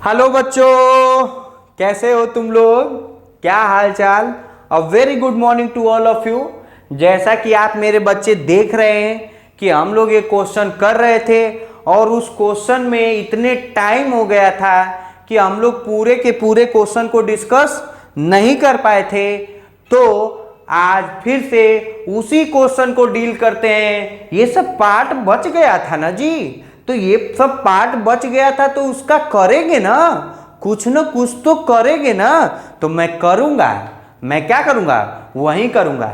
Hello बच्चों, कैसे हो तुम लोग? क्या हाल चाल? A very good morning to all of you. जैसा कि आप मेरे बच्चे देख रहे हैं कि हम लोग ये क्वेश्चन कर रहे थे और उस क्वेश्चन में इतने टाइम हो गया था कि हम लोग पूरे के पूरे क्वेश्चन को डिस्कस नहीं कर पाए थे। तो आज फिर से उसी क्वेश्चन को डील करते हैं। ये सब पार्ट बच गया था ना जी, तो ये सब पार्ट बच गया था तो उसका करेंगे ना, कुछ न कुछ तो करेंगे ना। तो मैं करूंगा, मैं क्या करूंगा, वही करूंगा।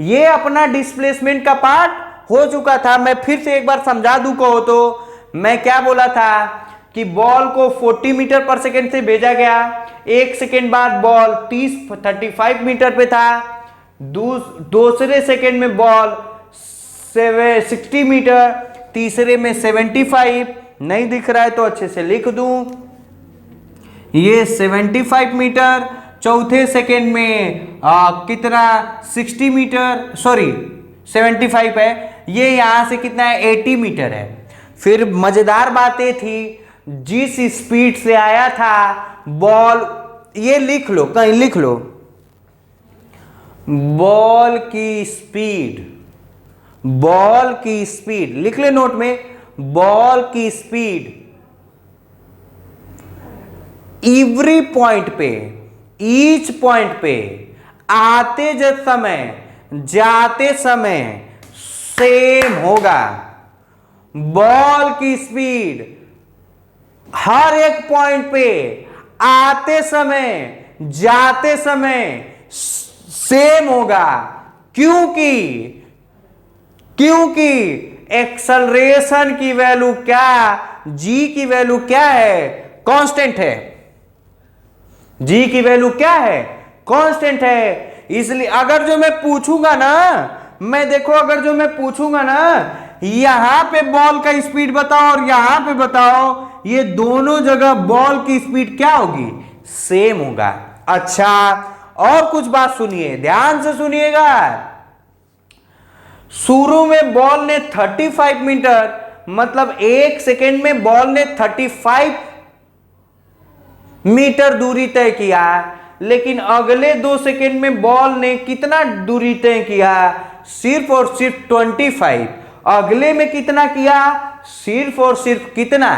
ये अपना डिस्प्लेसमेंट का पार्ट हो चुका था। मैं फिर से एक बार समझा दूं कहो तो, मैं क्या बोला था कि बॉल को 40 मीटर पर सेकेंड से भेजा गया, एक सेकेंड बाद बॉल 35 मीटर पे था, दूसरे सेकेंड में बॉल 60 मीटर, तीसरे में 75। नहीं दिख रहा है तो अच्छे से लिख दूं, ये 75 मीटर, चौथे सेकेंड में कितना 60 मीटर, सॉरी 75 है, ये यहां से कितना है 80 मीटर है। फिर मजेदार बात ये थी, जिस स्पीड से आया था बॉल, ये लिख लो, कहीं लिख लो, बॉल की स्पीड, बॉल की स्पीड लिख ले नोट में, बॉल की स्पीड एवरी पॉइंट पे, ईच पॉइंट पे, आते जब समय जाते समय सेम होगा। बॉल की स्पीड हर एक पॉइंट पे आते समय जाते समय सेम होगा। क्योंकि एक्सेलरेशन की वैल्यू क्या, जी की वैल्यू क्या है, कांस्टेंट है। जी की वैल्यू क्या है, कांस्टेंट है। इसलिए अगर जो मैं पूछूंगा ना, मैं देखो अगर जो मैं पूछूंगा ना, यहां पे बॉल का स्पीड बताओ और यहां पे बताओ, ये दोनों जगह बॉल की स्पीड क्या होगी, सेम होगा। अच्छा, और कुछ बात सुनिए, ध्यान से सुनिएगा। शुरू में बॉल ने 35 मीटर, मतलब एक सेकेंड में बॉल ने 35 मीटर दूरी तय किया, लेकिन अगले 2 सेकेंड में बॉल ने कितना दूरी तय किया, सिर्फ और सिर्फ 25। अगले में कितना किया, सिर्फ और सिर्फ कितना,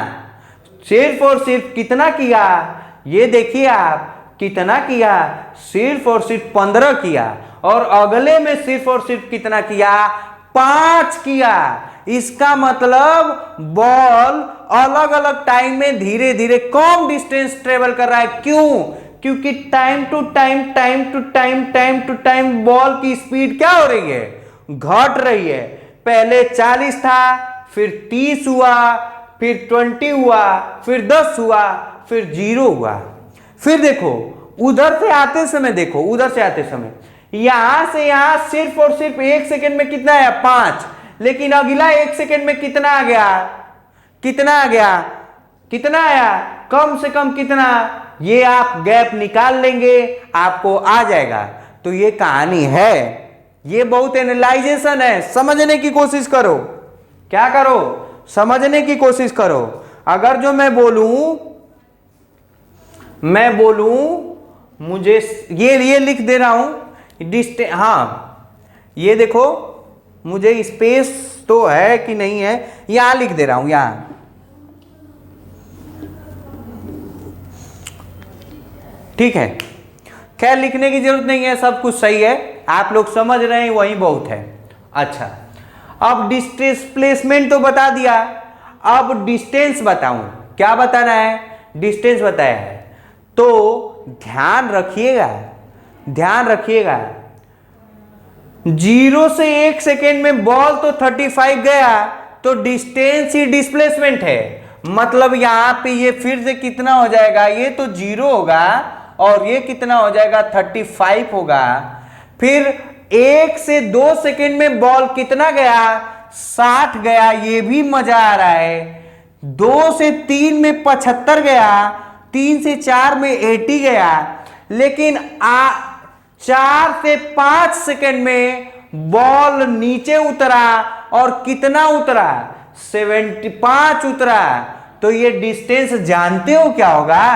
सिर्फ और सिर्फ कितना किया, ये देखिए आप, कितना किया, सिर्फ और सिर्फ 15 किया। और अगले में सिर्फ और सिर्फ कितना किया, 5 किया। इसका मतलब बॉल अलग अलग टाइम में धीरे धीरे कम डिस्टेंस ट्रेवल कर रहा है। क्यों? क्योंकि टाइम टू टाइम बॉल की स्पीड क्या हो रही है, घट रही है। पहले 40 था, फिर 30 हुआ, फिर 20 हुआ, फिर 10 हुआ, फिर 0 हुआ। फिर देखो उधर से आते समय, देखो उधर से आते समय यहां से यहां सिर्फ और सिर्फ एक सेकेंड में कितना आया, 5, लेकिन अगला एक सेकेंड में कितना आ गया, कितना आ गया, कितना आया, कम से कम कितना, ये आप गैप निकाल लेंगे आपको आ जाएगा। तो ये कहानी है, ये बहुत एनालाइजेशन है, समझने की कोशिश करो। क्या करो, समझने की कोशिश करो। अगर जो मैं बोलूं मुझे ये लिख दे रहा हूं डिस्टेंस, हाँ ये देखो, मुझे स्पेस तो है कि नहीं है, यहां लिख दे रहा हूं, यहां ठीक है। खैर लिखने की जरूरत नहीं है, सब कुछ सही है, आप लोग समझ रहे हैं, वही बहुत है। अच्छा, अब डिस्प्लेसमेंट तो बता दिया, अब डिस्टेंस बताऊं, क्या बताना है, डिस्टेंस बताया है। तो ध्यान रखिएगा, ध्यान रखिएगा, 0 से 1 सेकेंड में बॉल तो 35 गया, तो डिस्टेंस ही डिस्प्लेसमेंट है। मतलब यहां पे ये फिर से कितना हो जाएगा, ये तो 0 होगा और ये कितना हो जाएगा, 35 होगा। फिर 1 से 2 सेकेंड में बॉल कितना गया, 60 गया, ये भी मजा आ रहा है। 2 से 3 में 75 गया, 3 से 4 में 80 गया, लेकिन 4 से 5 सेकेंड में बॉल नीचे उतरा और कितना उतरा, 75 उतरा। तो ये डिस्टेंस जानते हो क्या होगा?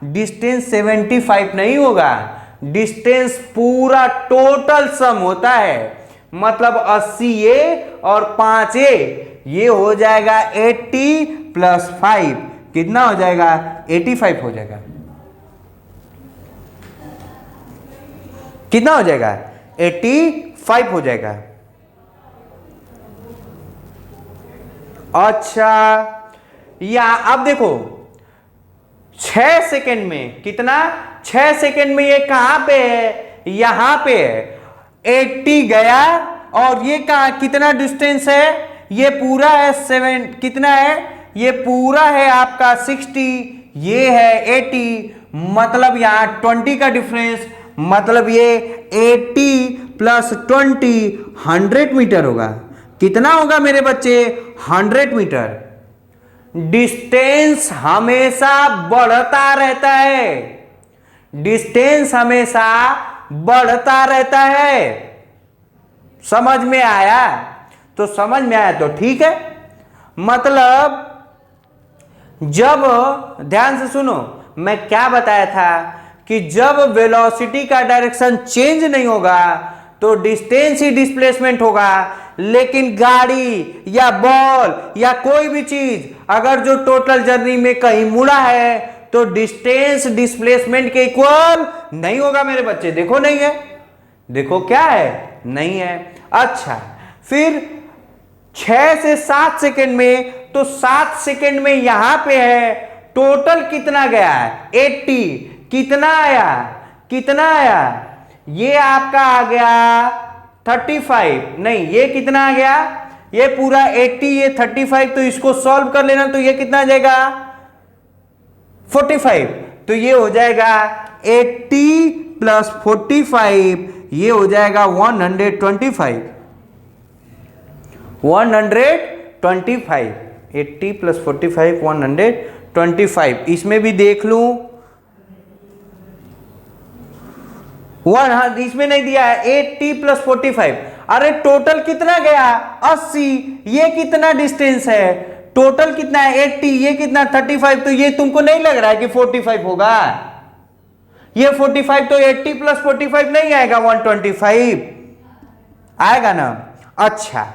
डिस्टेंस 75 नहीं होगा, डिस्टेंस पूरा टोटल सम होता है। मतलब 80A और 5A, ये हो जाएगा 80 प्लस 5, कितना हो जाएगा? 85 हो जाएगा। कितना हो जाएगा? 85 हो जाएगा। अच्छा, या अब देखो 6 सेकेंड में कितना? 6 सेकेंड में ये कहां पे है? यहां पे है। 80 गया और ये कहां, कितना डिस्टेंस है? ये पूरा है 7, कितना है? ये पूरा है आपका 60, ये है 80, मतलब यहां 20 का डिफरेंस, मतलब ये 80 प्लस 20 100 मीटर होगा। कितना होगा मेरे बच्चे? 100 मीटर। डिस्टेंस हमेशा बढ़ता रहता है, डिस्टेंस हमेशा बढ़ता रहता है। समझ में आया? तो समझ में आया तो ठीक है। मतलब जब, ध्यान से सुनो, मैं क्या बताया था कि जब वेलोसिटी का डायरेक्शन चेंज नहीं होगा तो डिस्टेंस ही डिस्प्लेसमेंट होगा, लेकिन गाड़ी या बॉल या कोई भी चीज अगर जो टोटल जर्नी में कहीं मुड़ा है तो डिस्टेंस डिस्प्लेसमेंट के इक्वल नहीं होगा मेरे बच्चे। देखो नहीं है, देखो क्या है, नहीं है। अच्छा, फिर 6 से 7 सेकेंड में, तो 7 सेकेंड में यहां पे है, टोटल कितना गया है? 80। कितना आया? कितना आया? ये आपका आ गया 35, नहीं ये कितना आ गया? ये पूरा 80, ये 35, तो इसको सॉल्व कर लेना, तो ये कितना आ जाएगा? 45। तो ये हो जाएगा 80 प्लस 45, ये हो जाएगा 125। 125, 80 प्लस 45 125। इसमें भी देख लूं, इसमें नहीं दिया है। 80 प्लस 45, अरे टोटल कितना गया? 80। ये कितना डिस्टेंस है? टोटल कितना है? 80। ये कितना? 35। तो ये तुमको नहीं लग रहा है कि 45 होगा? ये 45 तो 80 प्लस 45 नहीं आएगा, 125 आएगा ना। अच्छा,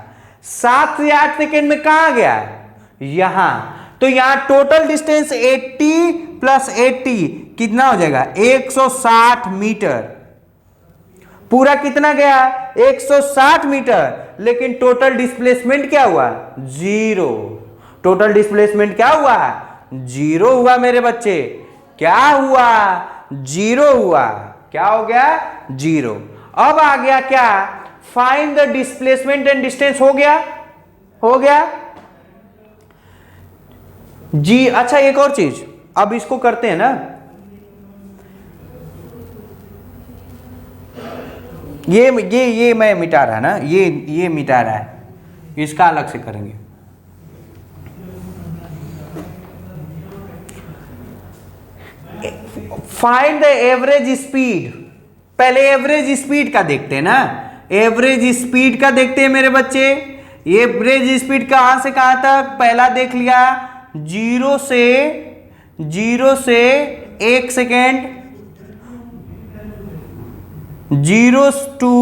7 से 8 सेकेंड में कहां गया? यहां। तो यहां टोटल डिस्टेंस 80 प्लस 80 कितना हो जाएगा? 160 मीटर। पूरा कितना गया? 160 मीटर, लेकिन टोटल डिस्प्लेसमेंट क्या हुआ? 0। टोटल डिस्प्लेसमेंट क्या हुआ? 0 हुआ मेरे बच्चे। क्या हुआ? 0 हुआ। क्या हो गया? 0। अब आ गया क्या? Find the displacement and distance. हो गया? हो गया जी। अच्छा, एक और चीज, अब इसको करते हैं ना, ये मैं मिटा रहा है ना, ये मिटा रहा है, इसका अलग से करेंगे। Find the average speed. पहले एवरेज स्पीड का देखते हैं ना, एवरेज स्पीड का देखते हैं मेरे बच्चे। एवरेज स्पीड कहां से कहां तक? पहला देख लिया, 0 से 1 second, 0 to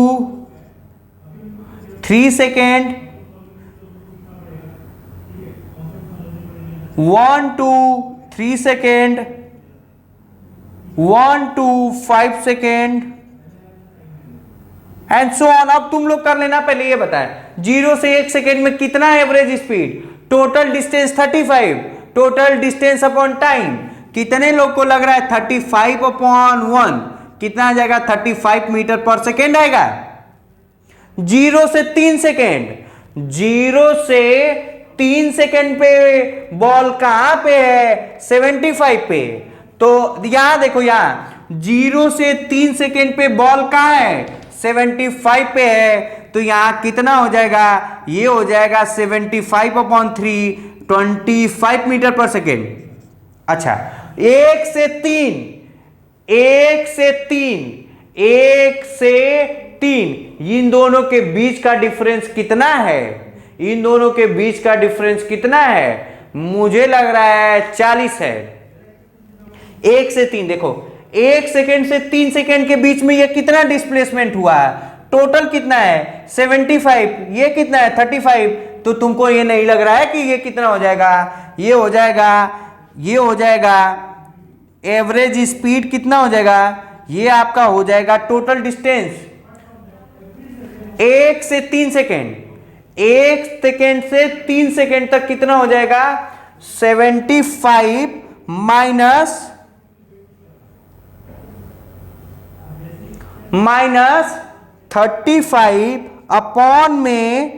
3 second, 1 to 3 second, 1 to 5 second and so on. अब तुम लोग कर लेना। पहले ये बताएं, 0 से 1 सेकेंड में कितना average speed? Total distance 35, total distance upon time कितने लोग को लग रहा है? 35 अपॉन 1 कितना आ जाएगा? 35 मीटर पर सेकेंड आएगा। 0 से 3 सेकेंड, 0 से 3 सेकेंड पे बॉल कहां पे है? 75 पे। तो यहां देखो, यहां 0 से 3 सेकेंड पे बॉल कहां है? 75 पे है। तो यहां कितना हो जाएगा? ये हो जाएगा 75 अपॉन 3, 25 मीटर पर सेकेंड। अच्छा, 1 से 3, 1 से 3, 1 से 3, इन दोनों के बीच का डिफरेंस कितना है? इन दोनों के बीच का डिफरेंस कितना है? मुझे लग रहा है 40 है। 1 से 3 देखो, 1 सेकेंड से 3 सेकेंड के बीच में ये कितना डिस्प्लेसमेंट हुआ है, टोटल कितना है 75, ये कितना है 35। तो तुमको ये नहीं लग रहा है कि ये कितना हो जाएगा, ये हो जाएगा एवरेज स्पीड कितना हो जाएगा, ये आपका हो जाएगा टोटल डिस्टेंस 1 से 3 सेकेंड, 1 सेकेंड से 3 सेकेंड तक कितना हो जाएगा 75 माइनस 35 अपॉन में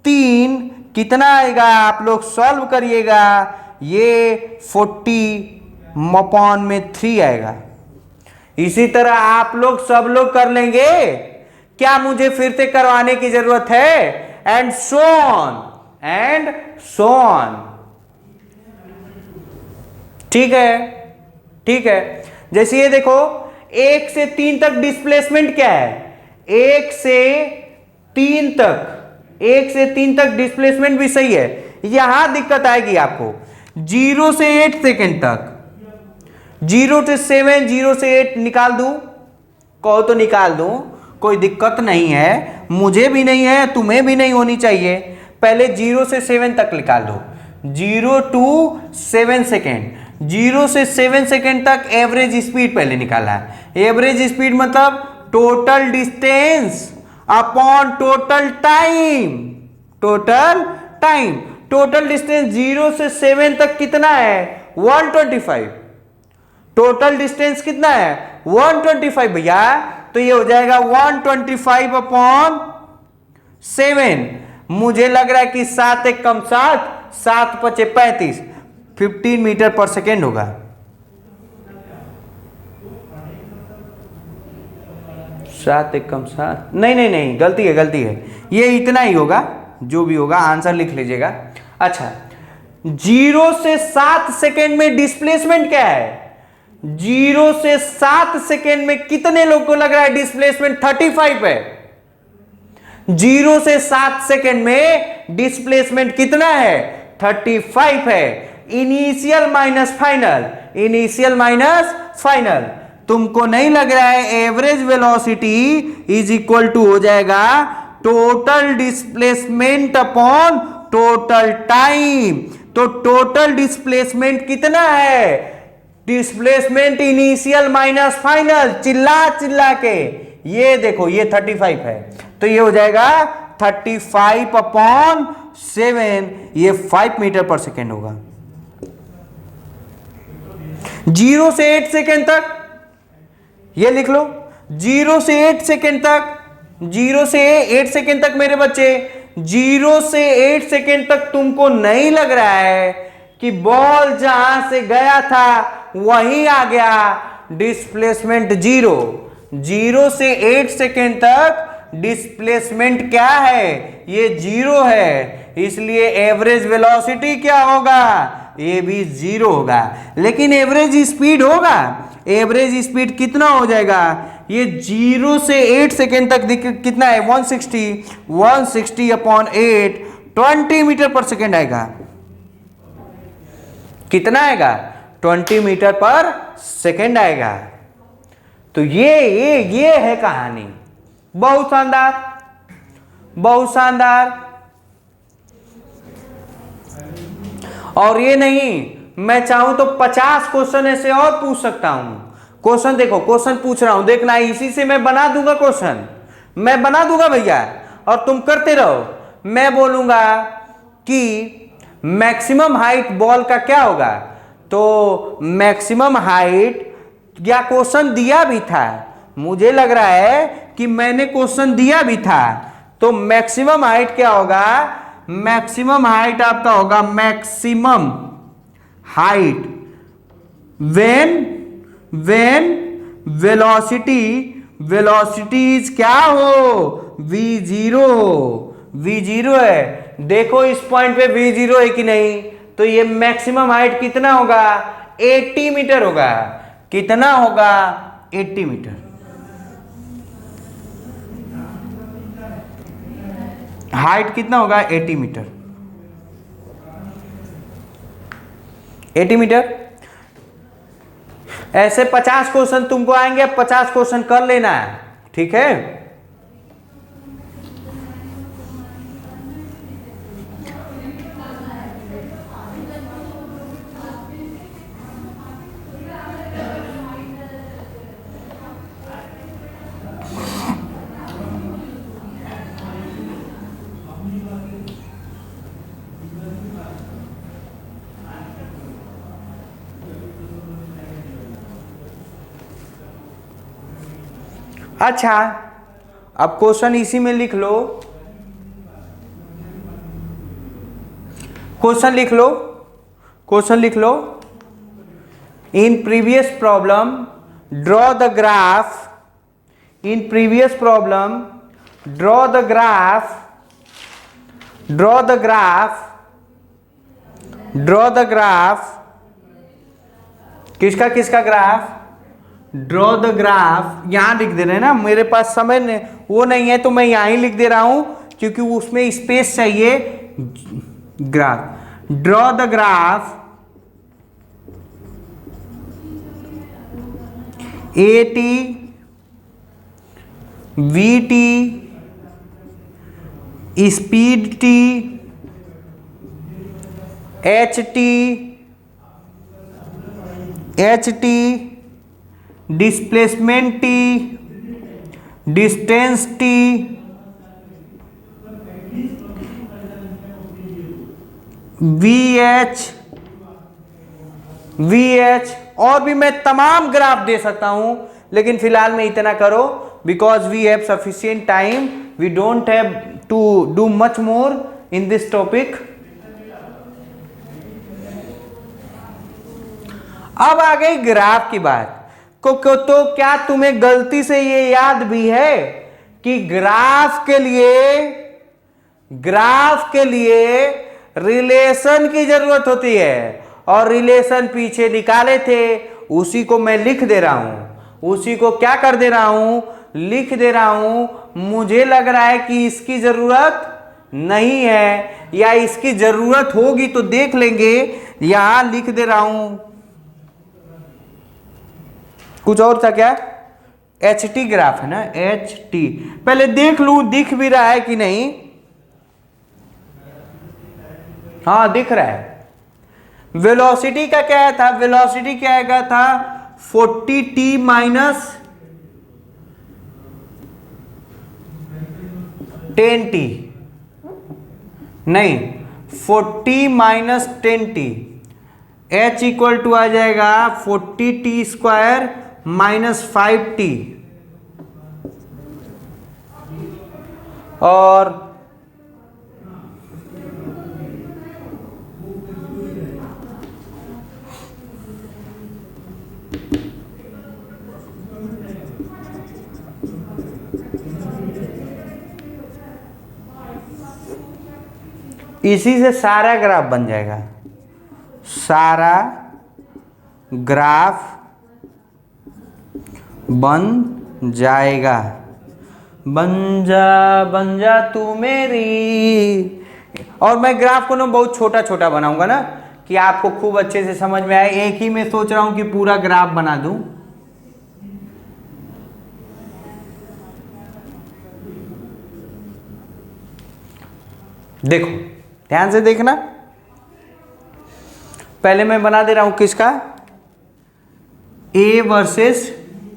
3 कितना आएगा, आप लोग सॉल्व करिएगा, ये 40 अपॉन में 3 आएगा। इसी तरह आप लोग सब लोग कर लेंगे, क्या मुझे फिर से करवाने की जरूरत है, एंड सो ऑन। ठीक है। जैसे ये देखो 1 से 3 तक डिस्प्लेसमेंट क्या है, 1 से 3 तक डिस्प्लेसमेंट भी सही है। यहां दिक्कत आएगी आपको 0 से 8 सेकेंड तक, 0 से 7, 0 से 8 निकाल दूं, कहो तो निकाल दूं, कोई दिक्कत नहीं है, मुझे भी नहीं है, तुम्हें भी नहीं होनी चाहिए। पहले 0 से 7 तक निकाल दो, 0 to 7 सेकेंड, 0 से 7 सेकेंड तक एवरेज स्पीड पहले निकाला है। एवरेज स्पीड मतलब total distance upon total distance 0 से 7 तक कितना है 125, टोटल डिस्टेंस कितना है 125 भैया, तो ये हो जाएगा 125 अपॉन 7। मुझे लग रहा है कि 7 एक कम 7, 7 पचे 35, 15 मीटर पर सेकेंड होगा। सात एक कम 7, नहीं, गलती है, ये इतना ही होगा, जो भी होगा आंसर लिख लीजिएगा। अच्छा, 0 से 7 सेकेंड में डिस्प्लेसमेंट क्या है, 0 से 7 सेकेंड में कितने लोग को लग रहा है डिस्प्लेसमेंट 35 है। 0 से 7 सेकेंड में डिस्प्लेसमेंट कितना है 35 है। इनिशियल माइनस फाइनल, तुमको नहीं लग रहा है average velocity is equal to हो जाएगा total displacement upon total time. तो टोटल डिस्प्लेसमेंट कितना है, डिस्प्लेसमेंट इनिशियल माइनस फाइनल, चिल्ला के, ये देखो ये 35 है, तो ये हो जाएगा 35 अपॉन 7, ये 5 मीटर पर सेकेंड होगा। 0 से 8 सेकेंड तक ये लिख लो, 0 से 8 सेकेंड तक, 0 से 8 सेकेंड तक मेरे बच्चे, 0 से 8 सेकेंड तक तुमको नहीं लग रहा है कि बॉल जहां से गया था वहीं आ गया, डिस्प्लेसमेंट 0। 0 से 8 सेकेंड तक डिस्प्लेसमेंट क्या है, ये 0 है, इसलिए एवरेज वेलोसिटी क्या होगा, ये भी 0 होगा। लेकिन एवरेज स्पीड होगा, एवरेज स्पीड कितना हो जाएगा, ये 0 से 8 सेकेंड तक कितना है 160 अपॉन 8, 20 मीटर पर सेकेंड आएगा। कितना आएगा 20 मीटर पर सेकेंड आएगा। तो ये है कहानी, बहुत शानदार। और ये नहीं, मैं चाहूं तो 50 क्वेश्चन ऐसे और पूछ सकता हूं। क्वेश्चन देखो, क्वेश्चन पूछ रहा हूं, देखना, इसी से मैं बना दूंगा क्वेश्चन, मैं बना दूंगा भैया, और तुम करते रहो। मैं बोलूंगा कि मैक्सिमम हाइट बॉल का क्या होगा, तो मैक्सिमम हाइट, क्या क्वेश्चन दिया भी था, मुझे लग रहा है कि मैंने क्वेश्चन दिया भी था। तो मैक्सिमम हाइट क्या होगा, मैक्सिमम हाइट आपका होगा maximum height when velocity is क्या हो, v0 है। देखो इस पॉइंट पे v0 है कि नहीं, तो ये मैक्सिमम हाइट कितना होगा 80 मीटर होगा। कितना होगा 80 मीटर। हाइट कितना होगा 80 मीटर। 80 मीटर। ऐसे 50 क्वेश्चन तुमको आएंगे, 50 क्वेश्चन कर लेना है, ठीक है। अच्छा, अब क्वेश्चन इसी में लिख लो, क्वेश्चन लिख लो, क्वेश्चन लिख लो। In previous problem draw the graph, in previous problem draw the graph, draw the graph, draw the graph, किसका किसका ग्राफ, ड्रॉ द ग्राफ। यहां लिख दे रहे हैं ना, मेरे पास समय वो नहीं है तो मैं यहां ही लिख दे रहा हूं क्योंकि उसमें स्पेस चाहिए। Graph, draw the graph AT VT speed T HT displacement T, distance T, VH और भी मैं तमाम ग्राफ दे सकता हूं, लेकिन फिलहाल में इतना करो because we have sufficient time, we don't have to do much more in this topic. अब आ गई ग्राफ की बात को तो क्या तुम्हें गलती से ये याद भी है कि ग्राफ के लिए रिलेशन की जरूरत होती है, और रिलेशन पीछे निकाले थे, उसी को मैं लिख दे रहा हूं, उसी को क्या कर दे रहा हूं, लिख दे रहा हूं। मुझे लग रहा है कि इसकी जरूरत नहीं है या इसकी जरूरत होगी तो देख लेंगे, यहां लिख दे रहा हूं। कुछ और था क्या, HT ग्राफ है ना, HT। पहले देख लूं दिख भी रहा है कि नहीं। हाँ दिख रहा है। वेलोसिटी का क्या था, वेलोसिटी क्या आएगा था 40t माइनस 10t, नहीं 40 minus 10t, H equal to आ जाएगा 40t स्क्वायर माइनस 5t, और इसी से सारा ग्राफ बन जाएगा, सारा ग्राफ बन जाएगा। बन जा तू मेरी। और मैं ग्राफ को ना बहुत छोटा छोटा बनाऊंगा ना कि आपको खूब अच्छे से समझ में आए। एक ही में सोच रहा हूं कि पूरा ग्राफ बना दूं। देखो ध्यान से देखना, पहले मैं बना दे रहा हूं किसका, A वर्सेस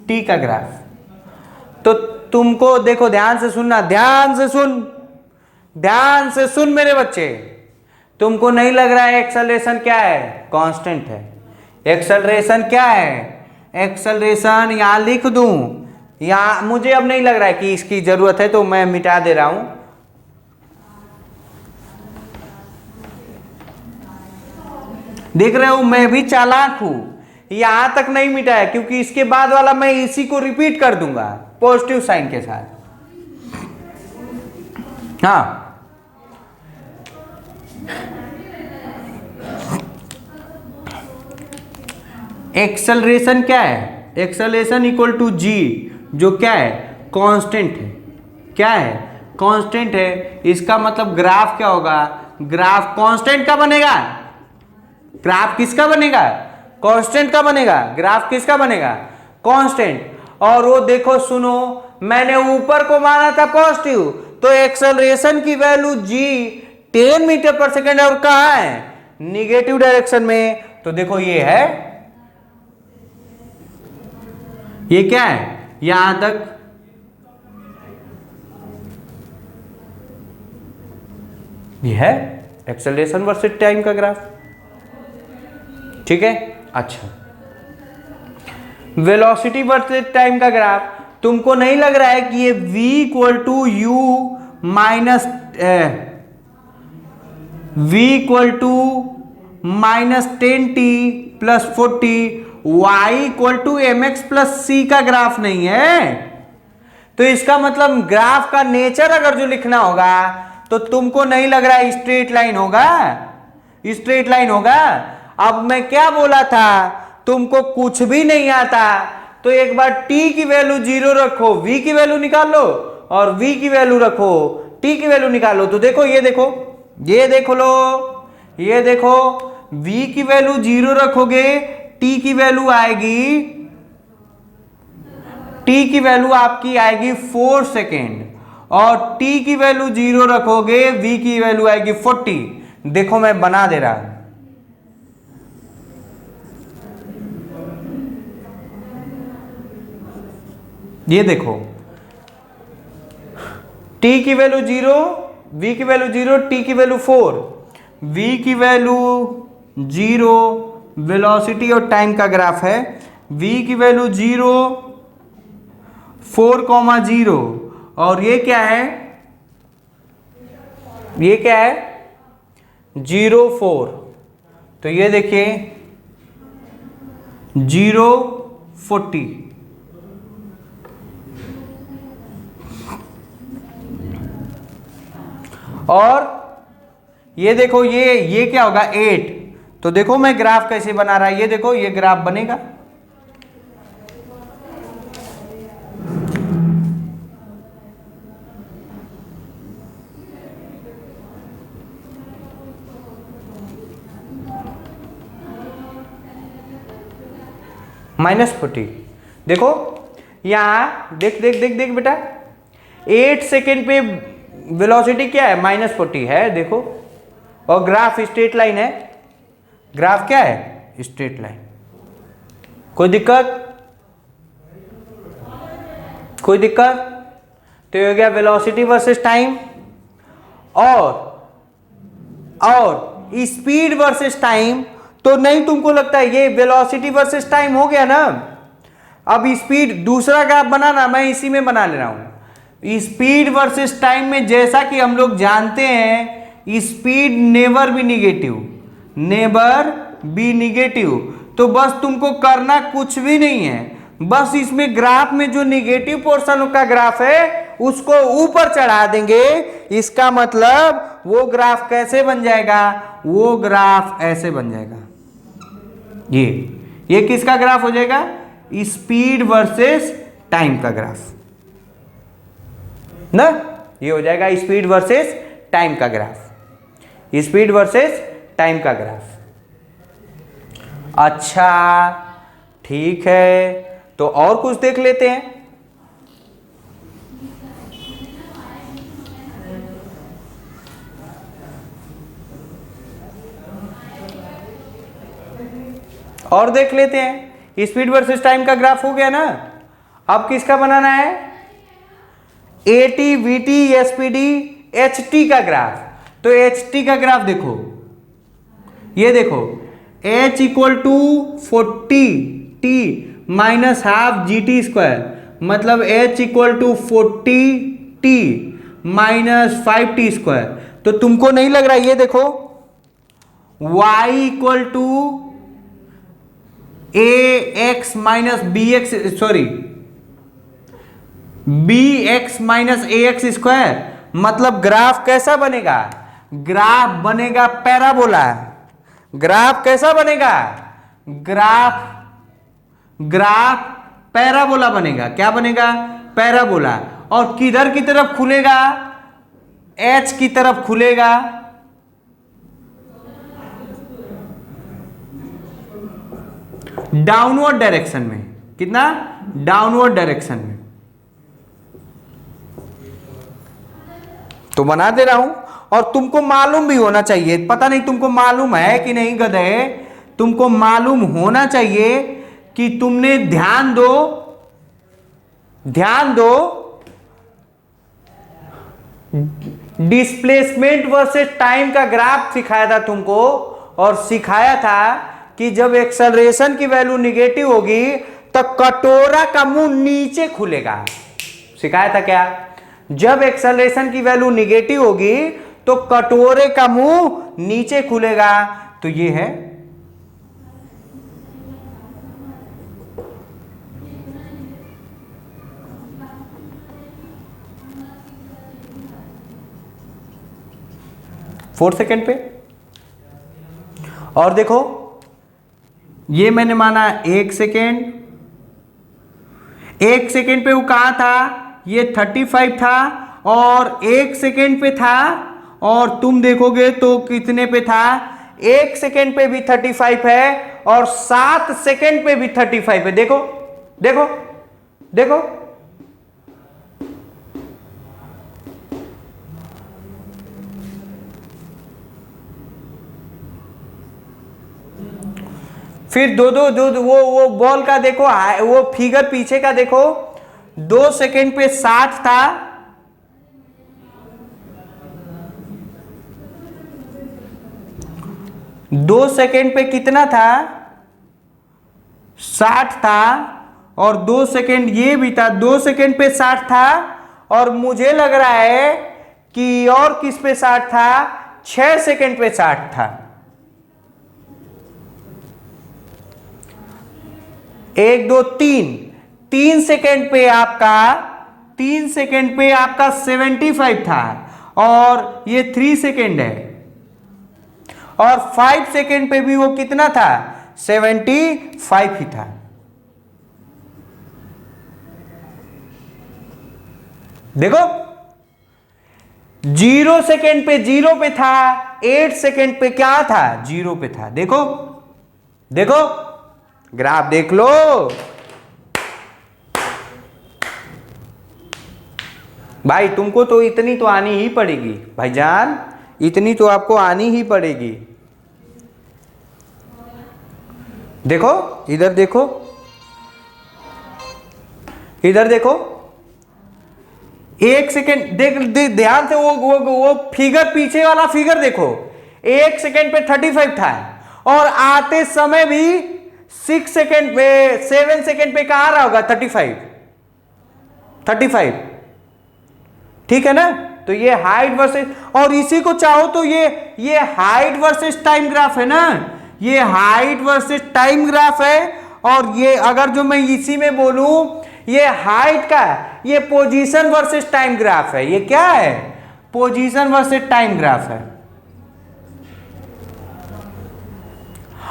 T का ग्राफ। तो तुमको देखो ध्यान से सुनना, ध्यान से सुन मेरे बच्चे। तुमको नहीं लग रहा है एक्सेलरेशन क्या है, कांस्टेंट है। एक्सेलरेशन क्या है, एक्सेलरेशन यहां लिख दूं, यहां मुझे अब नहीं लग रहा है कि इसकी जरूरत है तो मैं मिटा दे रहा हूं। देख रहे हो मैं भी चालाक हूं, यहां तक नहीं मिटाया क्योंकि इसके बाद वाला मैं इसी को रिपीट कर दूंगा पॉजिटिव साइन के साथ। हाँ एक्सेलरेशन क्या है, एक्सेलरेशन इक्वल टू जी, जो क्या है कांस्टेंट है। क्या है, कांस्टेंट है। इसका मतलब ग्राफ क्या होगा, ग्राफ कांस्टेंट का बनेगा, ग्राफ किसका बनेगा? कांस्टेंट का बनेगा। ग्राफ किसका बनेगा? कांस्टेंट। और वो देखो सुनो, मैंने ऊपर को माना था पॉजिटिव, तो एक्सेलरेशन की वैल्यू g 10 मीटर पर सेकेंड और कहां है? निगेटिव डायरेक्शन में। तो देखो ये है, ये क्या है? यहां तक ये है एक्सेलरेशन वर्सेस टाइम का ग्राफ। ठीक है, अच्छा वेलोसिटी वर्सेस टाइम का ग्राफ। तुमको नहीं लग रहा है कि ये v equal to u minus -10t plus 40 y equal to mx plus c का ग्राफ नहीं है? तो इसका मतलब ग्राफ का नेचर अगर जो लिखना होगा तो तुमको नहीं लग रहा है स्ट्रेट लाइन होगा? स्ट्रेट लाइन होगा। अब मैं क्या बोला था, तुमको कुछ भी नहीं आता तो एक बार t की वैल्यू 0 रखो, v की वैल्यू निकाल लो, और v की वैल्यू रखो, t की वैल्यू निकालो। तो देखो ये देखो, ये देखो लो, ये देखो v की वैल्यू 0 रखोगे, t की वैल्यू आएगी, t की वैल्यू आपकी आएगी 4 सेकेंड, और t की वैल्यू 0 रखोगे, v की वैल्यू आएगी 40। देखो मैं बना दे रहा, ये देखो t की वैल्यू 0, v की वैल्यू 0, t की वैल्यू 4, v की वैल्यू 0, वेलोसिटी और टाइम का ग्राफ है। v की वैल्यू 0, 4,0, और ये क्या है? ये क्या है? 0, 4। तो ये देखिए 0, 40। और ये देखो ये क्या होगा? 8। तो देखो मैं ग्राफ कैसे बना रहा है, ये देखो ये ग्राफ बनेगा। -40। देखो यहां देख देख देख देख बेटा, 8 सेकेंड पे वेलोसिटी क्या है? -40 है, देखो। और ग्राफ स्ट्रेट लाइन है। ग्राफ क्या है? Straight line. कोई दिक्कत? कोई दिक्कत? तो ये हो गया वेलोसिटी वर्सेस टाइम। और स्पीड वर्सेस टाइम। तो नहीं तुमको लगता है ये वेलोसिटी वर्सेस टाइम हो गया ना? अब स्पीड दूसरा ग्राफ बनाना, मैं इसी में बना ले रहा हूं। स्पीड वर्सेस टाइम में जैसा कि हम लोग जानते हैं, speed never be negative, never be negative. तो बस तुमको करना कुछ भी नहीं है, बस इसमें ग्राफ में जो निगेटिव पोर्शन का ग्राफ है उसको ऊपर चढ़ा देंगे। इसका मतलब वो ग्राफ कैसे बन जाएगा? वो ग्राफ ऐसे बन जाएगा। ये किसका ग्राफ हो जाएगा? स्पीड वर्सेस टाइम का ग्राफ ना। ये हो जाएगा स्पीड वर्सेस टाइम का ग्राफ, स्पीड वर्सेस टाइम का ग्राफ। अच्छा ठीक है, तो और कुछ देख लेते हैं। और देख लेते हैं। स्पीड वर्सेस टाइम का ग्राफ हो गया ना। अब किसका बनाना है? एटी, वीटी, एसपीडी, एचटी का ग्राफ। तो एचटी का ग्राफ देखो, ये देखो h equal to 40t minus half GT², मतलब h equal to 40t minus 5t²। तो तुमको नहीं लग रहा? ये देखो y equal to ax minus bx, sorry bx minus ax²। मतलब ग्राफ कैसा बनेगा? ग्राफ बनेगा पैराबोला। ग्राफ कैसा बनेगा? ग्राफ पैराबोला बनेगा। क्या बनेगा? पैराबोला। और किधर की तरफ खुलेगा? h की तरफ खुलेगा। डाउनवर्ड डायरेक्शन में। कितना? डाउनवर्ड डायरेक्शन में। तो बना दे रहा हूं, और तुमको मालूम भी होना चाहिए, पता नहीं तुमको मालूम है कि नहीं गधे, तुमको मालूम होना चाहिए कि तुमने ध्यान दो, ध्यान दो, डिस्प्लेसमेंट वर्सेस टाइम का ग्राफ सिखाया था तुमको, और सिखाया था कि जब एक्सेलरेशन की वैल्यू निगेटिव होगी तो कटोरा का मुंह नीचे खुलेगा। सिखाया था क्या? जब एक्सेलरेशन की वैल्यू निगेटिव होगी तो कटोरे का मुंह नीचे खुलेगा। तो ये है फोर्थ सेकेंड पे। और देखो ये मैंने माना 1 सेकेंड, 1 सेकेंड पे वो कहां था? ये 35 था, और 1 सेकेंड पे था, और तुम देखोगे तो कितने पे था? 1 सेकेंड पे भी 35 है, और 7 सेकेंड पे भी 35 है। देखो देखो देखो, फिर दो दो दो वो बॉल का देखो, वो फिगर पीछे का देखो, 2 सेकेंड पे 60 था, 2 सेकेंड पे कितना था? 60 था, और 2 सेकेंड ये भी था, 2 सेकेंड पे 60 था, और मुझे लग रहा है कि और किस पे 60 था? 6 सेकेंड पे 60 था। 1 2 3, 3 सेकेंड पे आपका, 3 सेकेंड पे आपका 75 था, और ये 3 सेकेंड है, और 5 सेकेंड पे भी वो कितना था? 75 ही था। देखो 0 सेकेंड पे 0 पे था, 8 सेकेंड पे क्या था? 0 पे था। देखो देखो, ग्राफ देख लो। भाई तुमको तो इतनी तो आनी ही पड़ेगी भाईजान, इतनी तो आपको आनी ही पड़ेगी। देखो इधर देखो, इधर देखो, 1 सेकेंड ध्यान से वो फिगर, पीछे वाला फिगर देखो, 1 सेकेंड पे 35 था, और आते समय भी 6 सेकेंड पे, 7 सेकेंड पे कहां रहा होगा? 35। ठीक है ना? तो ये हाइट वर्सेस, और इसी को चाहो तो ये हाइट वर्सेस टाइम ग्राफ है ना, ये हाइट वर्सेस टाइम ग्राफ है। और ये अगर जो मैं इसी में बोलूं, ये हाइट का, ये पोजीशन वर्सेस टाइम ग्राफ है। ये क्या है? पोजीशन वर्सेस टाइम ग्राफ है।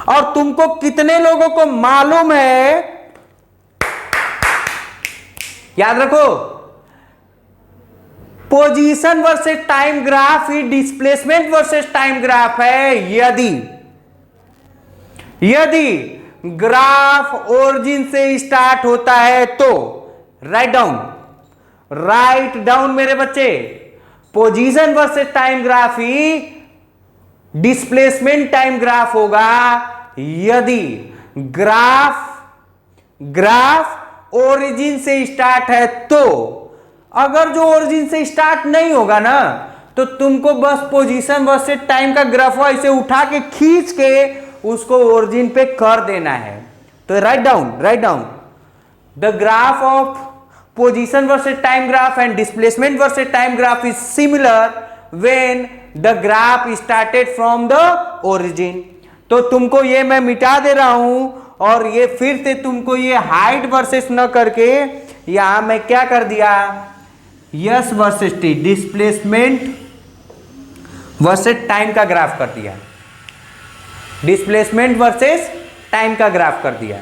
और तुमको कितने लोगों को मालूम है, याद रखो, पोजीशन वर्सेस टाइम ग्राफ ही डिस्प्लेसमेंट वर्सेस टाइम ग्राफ है। यदि ग्राफ ओरिजिन से स्टार्ट होता है तो राइट डाउन मेरे बच्चे, पोजीशन वर्सेस टाइम ग्राफ ही डिस्प्लेसमेंट टाइम ग्राफ होगा यदि ग्राफ ओरिजिन से स्टार्ट है तो। अगर जो ओरिजिन से स्टार्ट नहीं होगा ना, तो तुमको बस पोजीशन वर्सेस टाइम का ग्राफ ऐसे उठा के खींच के उसको ओरिजिन पे कर देना है। तो write down the graph of position versus time graph and displacement versus time graph is similar when the graph started from the origin. तो तुमको ये मैं मिटा दे रहा हूं, और ये फिर से तुमको ये हाइट वर्सेस न करके यहां मैं क्या कर दिया? Yes versus T, displacement versus time का ग्राफ कर दिया, डिस्प्लेसमेंट वर्सेस टाइम का ग्राफ कर दिया।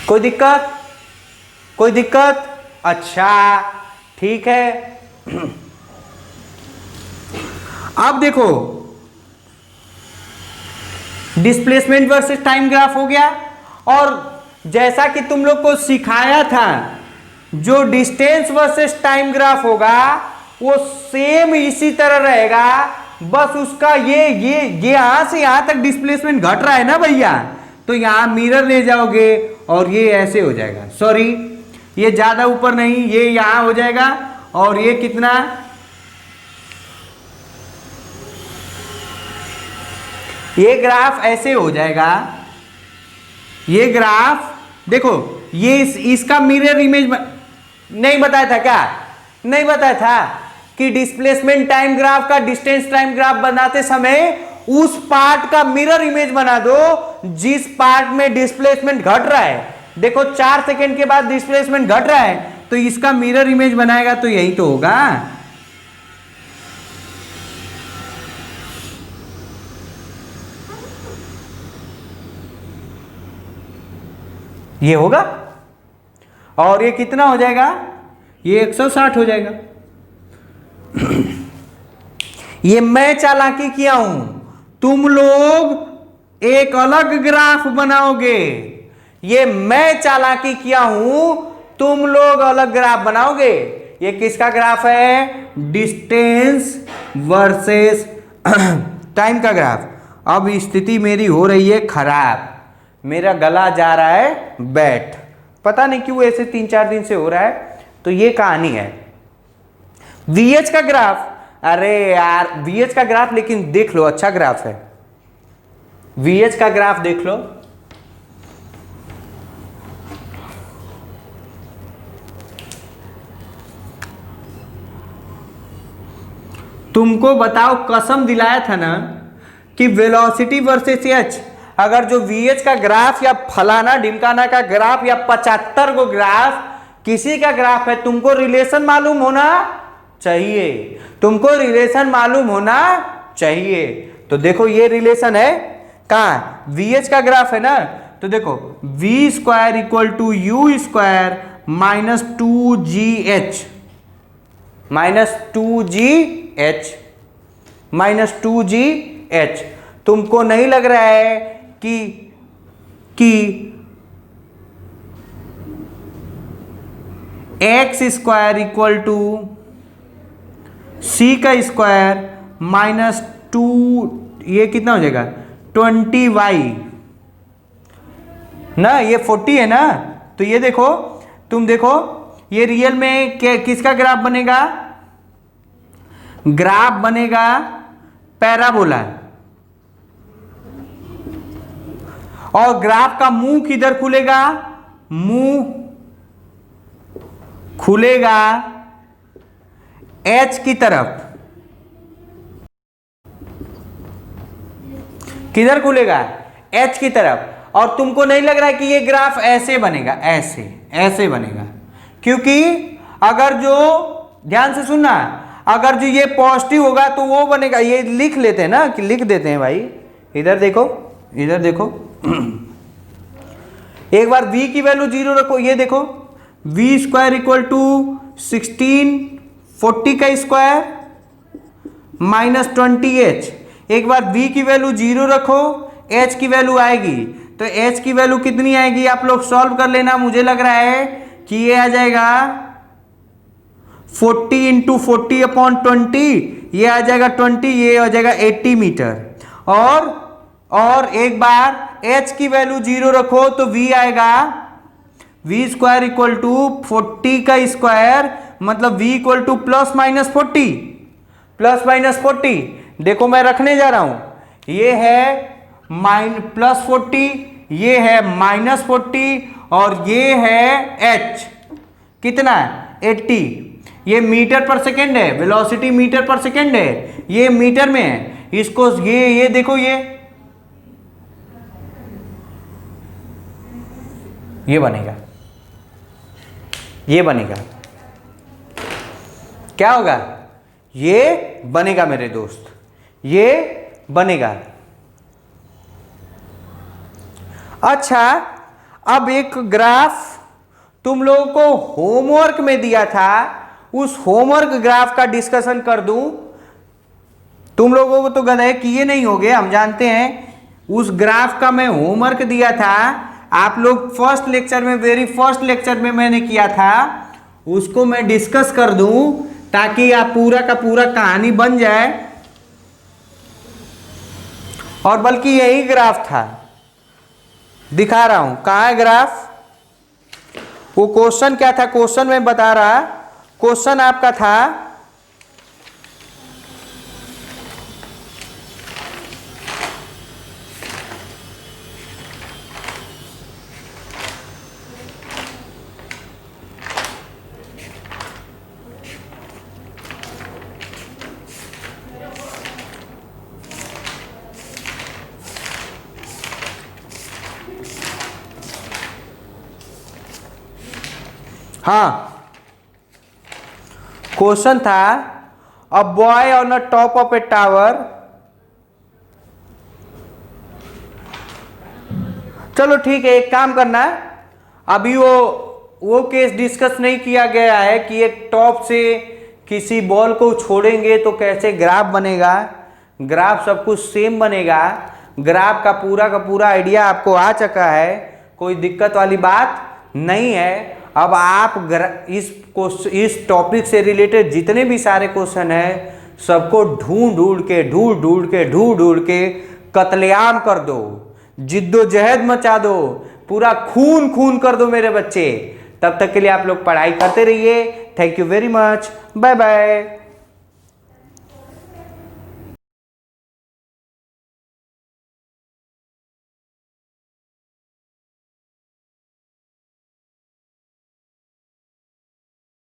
कोई दिक्कत? अच्छा ठीक है। अब देखो डिस्प्लेसमेंट वर्सेस टाइम ग्राफ हो गया। और जैसा कि तुम लोग को सिखाया था, जो डिस्टेंस वर्सेस टाइम ग्राफ होगा वो सेम इसी तरह रहेगा, बस उसका ये यहां से यहां तक डिस्प्लेसमेंट घट रहा है ना भैया, तो यहां मिरर ले जाओगे और ये ऐसे हो जाएगा, सॉरी ये ज्यादा ऊपर नहीं, ये यहां हो जाएगा और ये कितना, ये ग्राफ ऐसे हो जाएगा। ये ग्राफ देखो, ये इसका मिरर इमेज नहीं बताया था क्या? नहीं बताया था कि डिस्प्लेसमेंट टाइम ग्राफ का डिस्टेंस टाइम ग्राफ बनाते समय उस पार्ट का मिरर इमेज बना दो जिस पार्ट में डिस्प्लेसमेंट घट रहा है। देखो 4 सेकंड के बाद डिस्प्लेसमेंट घट रहा है, तो इसका मिरर इमेज बनाएगा तो यही तो होगा। ये होगा और ये कितना हो जाएगा, ये 160 हो जाएगा। ये मैं चालाकी किया हूं, तुम लोग एक अलग ग्राफ बनाओगे। ये मैं चालाकी किया हूं, तुम लोग अलग ग्राफ बनाओगे। ये किसका ग्राफ है? डिस्टेंस वर्सेस टाइम का ग्राफ। अब स्थिति मेरी हो रही है खराब, मेरा गला जा रहा है बैठ, पता नहीं क्यों ऐसे 3-4 दिन से हो रहा है। तो ये कहानी है VH का ग्राफ। अरे यार VH का ग्राफ लेकिन देख लो, अच्छा ग्राफ है, VH का ग्राफ देख लो। तुमको बताओ, कसम दिलाया था ना कि वेलोसिटी वर्सेस एच, अगर जो VH का ग्राफ या फलाना ढिमकाना का ग्राफ या 75 को ग्राफ किसी का ग्राफ है, तुमको रिलेशन मालूम होना चाहिए, तुमको रिलेशन मालूम होना चाहिए। तो देखो ये रिलेशन है कहां, VH का ग्राफ है ना, तो देखो V square equal to U square minus 2GH minus 2GH। तुमको नहीं लग रहा है कि x square equal to C का स्क्वायर माइनस 2, ये कितना हो जाएगा 20y ना, ये 40 है ना। तो ये देखो, तुम देखो ये रियल में किसका ग्राफ बनेगा? ग्राफ बनेगा पैराबोला, और ग्राफ का मुंह किधर खुलेगा? मुंह खुलेगा H की तरफ। किधर खुलेगा? H की तरफ। और तुमको नहीं लग रहा है कि ये ग्राफ ऐसे बनेगा? ऐसे बनेगा, क्योंकि अगर जो, ध्यान से सुनना, अगर जो ये पॉजिटिव होगा तो वो बनेगा, ये लिख लेते हैं ना, कि लिख देते हैं भाई, इधर देखो, इधर देखो। एक बार V की वैल्यू 0 रखो, ये देखो V स्क्वायर इक्वल टू 1640 का स्क्वायर माइनस 20H। एक बार V की वैल्यू 0 रखो, H की वैल्यू आएगी, तो H की वैल्यू कितनी आएगी आप लोग सॉल्व कर लेना। मुझे लग रहा है कि ये आ जाएगा 40 इंटू 40/20, ये आ जाएगा 20, ये आ जाएगा 80 मीटर। और एक बार H की वैल्यू 0 रखो तो V आएगा V स्क्वायर इक्वल टू 40 का स्क्वायर, मतलब V equal two plus minus 40। देखो मैं रखने जा रहा हूं, ये है प्लस 40, ये है माइनस 40, और ये है H कितना 80। ये मीटर पर सेकेंड है, वेलोसिटी मीटर पर सेकेंड है, ये मीटर में है। इसको ये देखो, ये बनेगा, ये बनेगा, क्या होगा? ये बनेगा मेरे दोस्त, ये बनेगा। अच्छा, अब एक ग्राफ तुम लोगों को होमवर्क में दिया था, उस होमवर्क ग्राफ का डिस्कशन कर दूं। तुम लोगों को तो गधे किए नहीं होगे, हम जानते हैं, उस ग्राफ का मैं होमवर्क दिया था, आप लोग फर्स्ट लेक्चर में, वेरी फर्स्ट लेक्चर में मैंने किया था, उसको मैं डिस्कस कर दूं ताकि आप पूरा का पूरा कहानी बन जाए। और बल्कि यही ग्राफ था, दिखा रहा हूं, कहां है ग्राफ। वो क्वेश्चन क्या था, क्वेश्चन मैं बता रहा, क्वेश्चन आपका था हाँ, क्वेश्चन था a boy on a top of A tower. चलो ठीक है, एक काम करना, अभी वो केस डिस्कस नहीं किया गया है कि एक टॉप से किसी बॉल को छोड़ेंगे तो कैसे ग्राफ बनेगा। ग्राफ सब कुछ सेम बनेगा, ग्राफ का पूरा आइडिया आपको आ चुका है, कोई दिक्कत वाली बात नहीं है। अब आप इस टॉपिक से रिलेटेड जितने भी सारे क्वेश्चन हैं सबको ढूंढ के कत्लेआम कर दो, जिद्दोजहद मचा दो, पूरा खून खून कर दो मेरे बच्चे। तब तक के लिए आप लोग पढ़ाई करते रहिए। Thank you very much, bye bye.